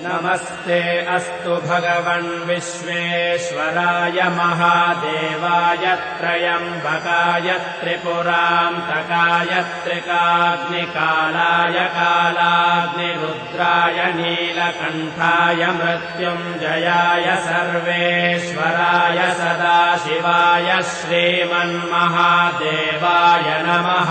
नमस्ते अस्तु भगवन् विश्वेश्वराय महादेवाय त्र्यम्बकाय त्रिपुरान्तकाय त्रिकाग्निकालाय कालाग्निरुद्राय नीलकण्ठाय मृत्युञ्जयाय सर्वेश्वराय सदाशिवाय श्रीमन्महादेवाय नमः।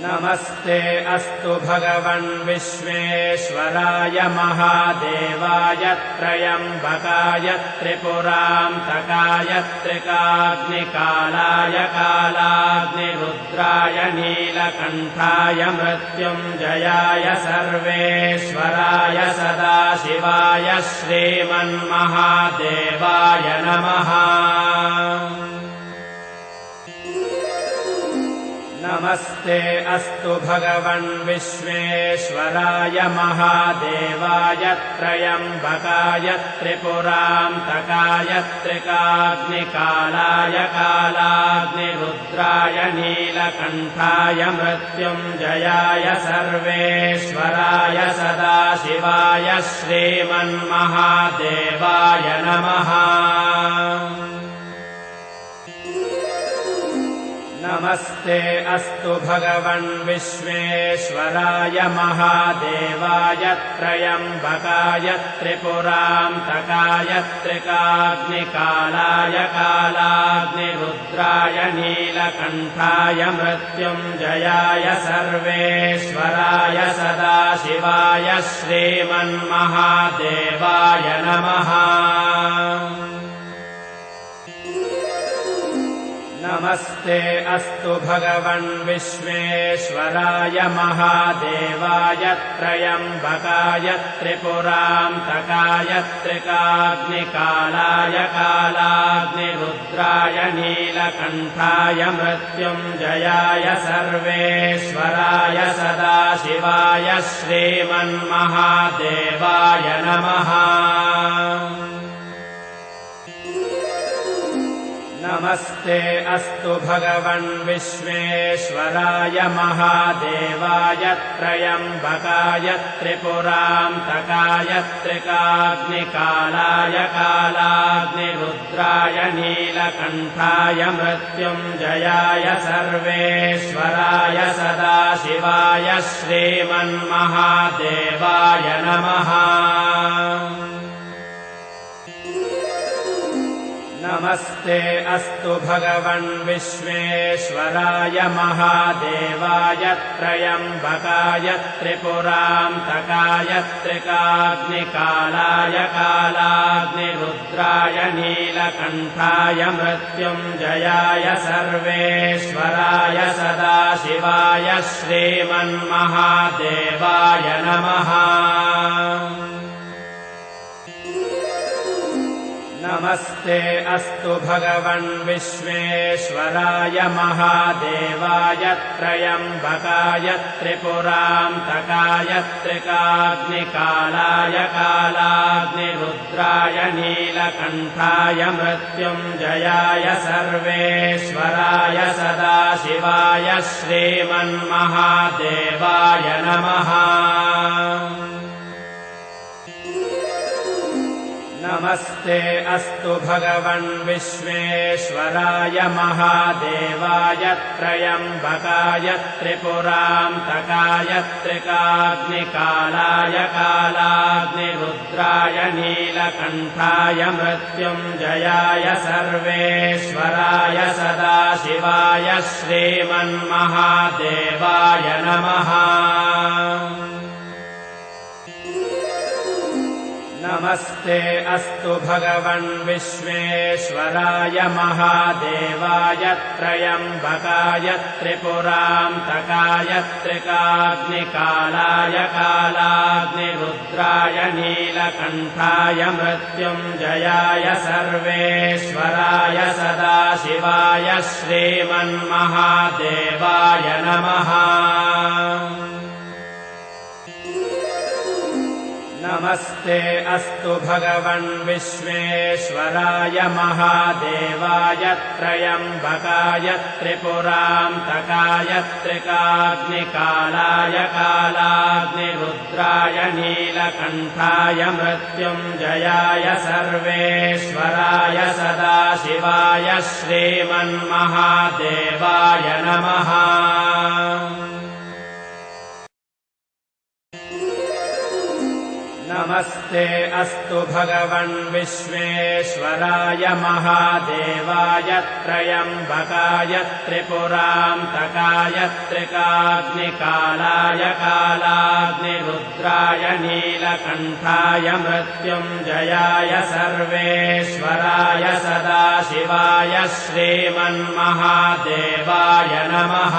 नमस्ते अस्तु भगवन् विश्वेश्वराय महादेवाय त्र्यम्बकाय त्रिपुरान्तकाय त्रिकाग्निकालाय कालाग्निरुद्राय नीलकण्ठाय मृत्युञ्जयाय सर्वेश्वराय सदाशिवाय श्रीमन्महादेवाय नमः। नमस्ते अस्तु भगवन् विश्वेश्वराय महादेवाय त्र्यम्बकाय त्रिपुरान्तकाय त्रिकाग्निकालाय कालाग्निरुद्राय नीलकण्ठाय मृत्युञ्जयाय सर्वेश्वराय सदाशिवाय श्रीमन्महादेवाय नमः। नमस्ते अस्तु भगवन् विश्वेश्वराय महादेवाय त्र्यम्बकाय त्रिपुरान्तकाय त्रिकाग्निकालाय कालाग्निरुद्राय नीलकण्ठाय मृत्युञ्जयाय सर्वेश्वराय सदाशिवाय श्रीमन्महादेवाय नमः। नमस्ते अस्तु भगवन् विश्वेश्वराय महादेवाय त्र्यम्बकाय त्रिपुरान्तकाय त्रिकाग्निकालाय कालाग्निरुद्राय नीलकण्ठाय मृत्युञ्जयाय सर्वेश्वराय सदाशिवाय श्रीमन्महादेवाय नमः। नमस्ते अस्तु भगवन् विश्वेश्वराय महादेवाय त्र्यम्बकाय त्रिपुरान्तकाय त्रिकाग्निकालाय कालाग्निरुद्राय नीलकण्ठाय मृत्युञ्जयाय सर्वेश्वराय सदाशिवाय श्रीमन्महादेवाय नमः। नमस्ते अस्तु भगवन् विश्वेश्वराय महादेवाय त्र्यम्बकाय त्रिपुरान्तकाय त्रिकाग्निकालाय कालाग्निरुद्राय नीलकण्ठाय मृत्युञ्जयाय सर्वेश्वराय सदाशिवाय श्रीमन्महादेवाय नमः। नमस्ते अस्तु भगवन् विश्वेश्वराय महादेवाय त्र्यम्बकाय त्रिपुरान्तकाय त्रिकाग्निकालाय कालाग्निरुद्राय नीलकण्ठाय मृत्युञ्जयाय सर्वेश्वराय सदाशिवाय श्रीमन्महादेवाय नमः। नमस्ते अस्तु भगवन् विश्वेश्वराय महादेवाय त्र्यम्बकाय त्रिपुरान्तकाय त्रिकाग्निकालाय कालाग्निरुद्राय नीलकण्ठाय मृत्युञ्जयाय सर्वेश्वराय सदाशिवाय श्रीमन्महादेवाय नमः। नमस्ते अस्तु भगवन् विश्वेश्वराय महादेवाय त्र्यम्बकाय त्रिपुरान्तकाय त्रिकाग्निकालाय कालाग्निरुद्राय नीलकण्ठाय मृत्युञ्जयाय सर्वेश्वराय सदाशिवाय श्रीमन्महादेवाय नमः। नमस्ते अस्तु भगवन् विश्वेश्वराय महादेवाय त्रयम्बकाय त्रिपुरान्तकाय त्रिकाग्निकालाय कालाग्निरुद्राय नीलकण्ठाय मृत्युञ्जयाय सर्वेश्वराय सदाशिवाय श्रीमन्महादेवाय नमः। नमस्ते अस्तु भगवन् विश्वेश्वराय महादेवाय त्रयम्बकाय त्रिपुरान्तकाय त्रिकाग्निकालाय कालाग्निरुद्राय नीलकण्ठाय मृत्युञ्जयाय सर्वेश्वराय सदाशिवाय श्रीमन्महादेवाय नमः।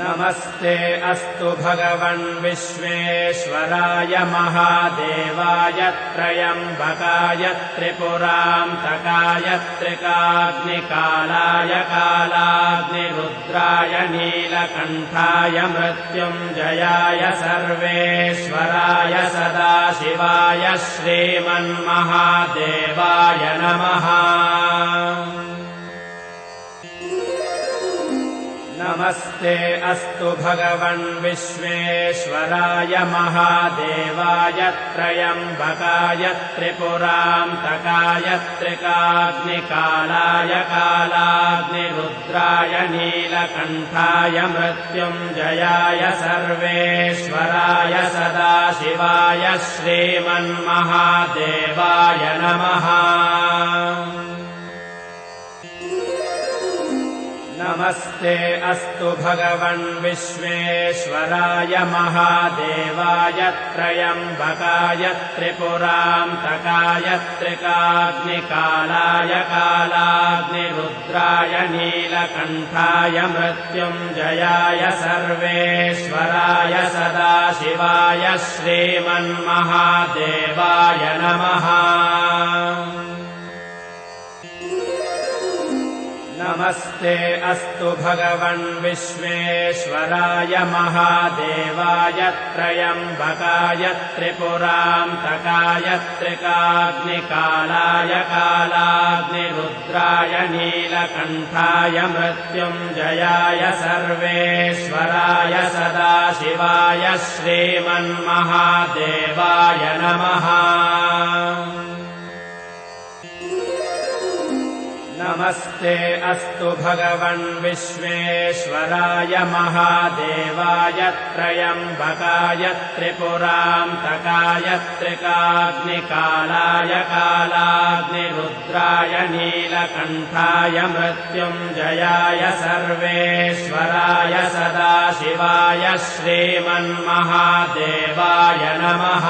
नमस्ते अस्तु भगवन् विश्वेश्वराय महादेवाय त्रयम्बकाय त्रिपुरान्तकाय त्रिकाग्निकालाय कालाग्निरुद्राय नीलकण्ठाय मृत्युञ्जयाय सर्वेश्वराय सदाशिवाय श्रीमन्महादेवाय नमः। नमस्ते अस्तु भगवन् विश्वेश्वराय महादेवाय त्रयम्बकाय त्रिपुरान्तकाय त्रिकाग्निकालाय कालाग्निरुद्राय नीलकण्ठाय मृत्युञ्जयाय सर्वेश्वराय सदाशिवाय श्रीमन्महादेवाय नमः। नमस्ते अस्तु भगवन् विश्वेश्वराय महादेवाय त्रयम्बकाय त्रिपुरान्तकाय त्रिकाग्निकालाय कालाग्निरुद्राय नीलकण्ठाय मृत्युञ्जयाय सर्वेश्वराय सदाशिवाय श्रीमन्महादेवाय नमः। नमस्ते अस्तु भगवन् विश्वेश्वराय महादेवाय त्रयम्बकाय त्रिपुरान्तकाय त्रिकाग्निकालाय कालाग्निरुद्राय नीलकण्ठाय मृत्युञ्जयाय सर्वेश्वराय सदाशिवाय श्रीमन्महादेवाय नमः। नमस्ते अस्तु भगवन् विश्वेश्वराय महादेवाय त्रयम्बकाय त्रिपुरान्तकाय त्रिकाग्निकालाय कालाग्निरुद्राय नीलकण्ठाय मृत्युञ्जयाय सर्वेश्वराय सदाशिवाय श्रीमन्महादेवाय नमः।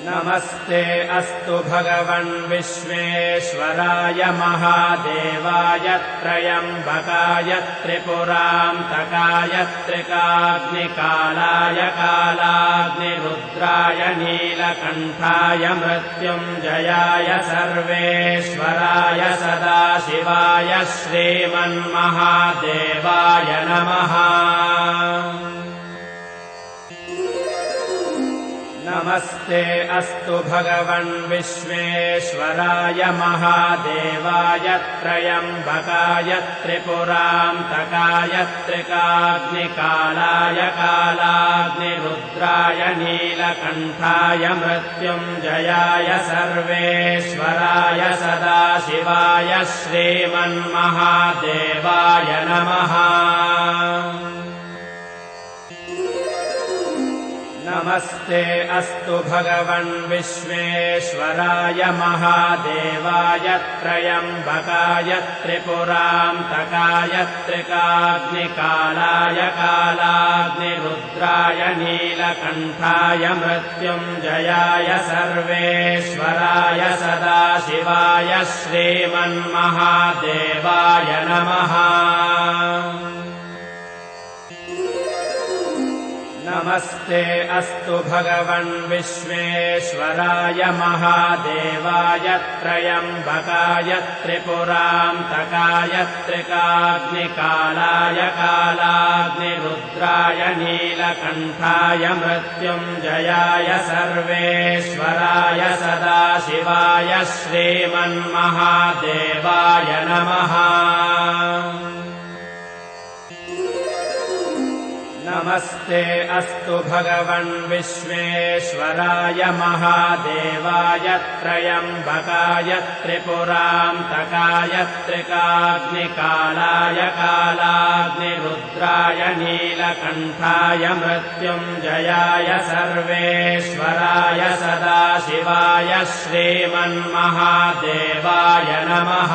नमस्ते अस्तु भगवन् विश्वेश्वराय महादेवाय त्रयम्बकाय त्रिपुरान्तकाय त्रिकाग्निकालाय कालाग्निरुद्राय नीलकण्ठाय मृत्युञ्जयाय सर्वेश्वराय सदाशिवाय श्रीमन्महादेवाय नमः। नमस्ते अस्तु भगवन् विश्वेश्वराय महादेवाय त्रयम्बकाय त्रिपुरान्तकाय त्रिकाग्निकालाय कालाग्निरुद्राय नीलकण्ठाय मृत्युञ्जयाय सर्वेश्वराय सदाशिवाय श्रीमन्महादेवाय नमः। नमस्ते अस्तु भगवन् विश्वेश्वराय महादेवाय त्रयम्बकाय त्रिपुरान्तकाय त्रिकाग्निकालाय कालाग्निरुद्राय नीलकण्ठाय मृत्युञ्जयाय सर्वेश्वराय सदाशिवाय श्रीमन्महादेवाय नमः। नमस्ते अस्तु भगवन् विश्वेश्वराय महादेवाय त्रयम्बकाय त्रिपुरान्तकाय त्रिकाग्निकालाय कालाग्निरुद्राय नीलकण्ठाय मृत्युञ्जयाय सर्वेश्वराय सदाशिवाय श्रीमन्महादेवाय नमः। नमस्ते अस्तु भगवन् विश्वेश्वराय महादेवाय त्रयम्बकाय त्रिपुरान्तकाय त्रिकाग्निकालाय कालाग्निरुद्राय नीलकण्ठाय मृत्युञ्जयाय सर्वेश्वराय सदाशिवाय श्रीमन्महादेवाय नमः।